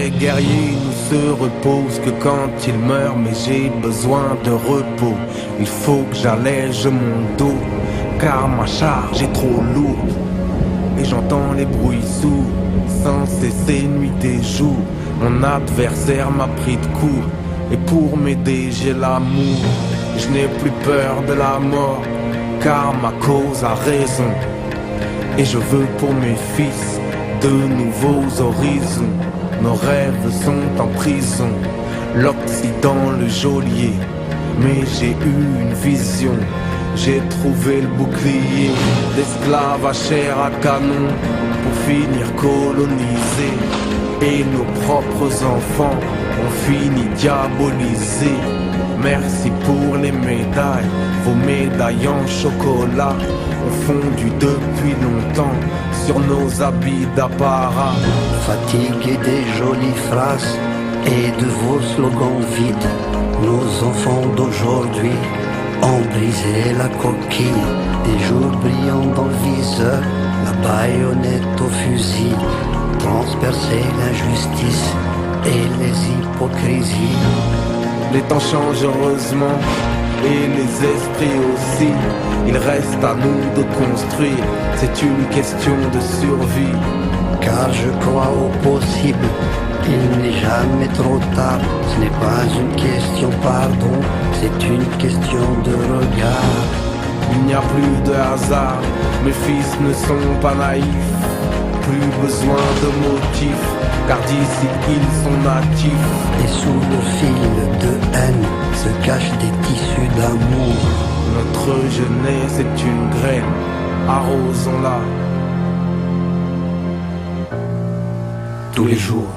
Les guerriers ne se reposent que quand ils meurent, mais j'ai besoin de repos. Il faut que j'allège mon dos, car ma charge est trop lourde. Et j'entends les bruits sourds, sans cesser nuit et jour. Mon adversaire m'a pris de court, et pour m'aider j'ai l'amour. Je n'ai plus peur de la mort, car ma cause a raison. Et je veux pour mes fils de nouveaux horizons. Nos rêves sont en prison, l'Occident le geôlier. Mais j'ai eu une vision, j'ai trouvé le bouclier. D'esclaves à chair à canon, pour finir colonisés. Et nos propres enfants ont fini diabolisés. Merci pour les médailles, vos médailles en chocolat ont fondu depuis longtemps sur nos habits d'apparat. Fatigués des jolies phrases et de vos slogans vides, nos enfants d'aujourd'hui ont brisé la coquille. Des jours brillants dans le viseur, la baïonnette au fusil, transpercer l'injustice et les hypocrisies. Les temps changent heureusement, et les esprits aussi. Il reste à nous de construire, c'est une question de survie. Car je crois au possible, il n'est jamais trop tard. Ce n'est pas une question pardon, c'est une question de regard. Il n'y a plus de hasard, mes fils ne sont pas naïfs. Plus besoin de motifs, car d'ici ils sont natifs. Et sous le fil de haine se cachent des tissus d'amour. Notre jeunesse est une graine, arrosons-la tous les jours.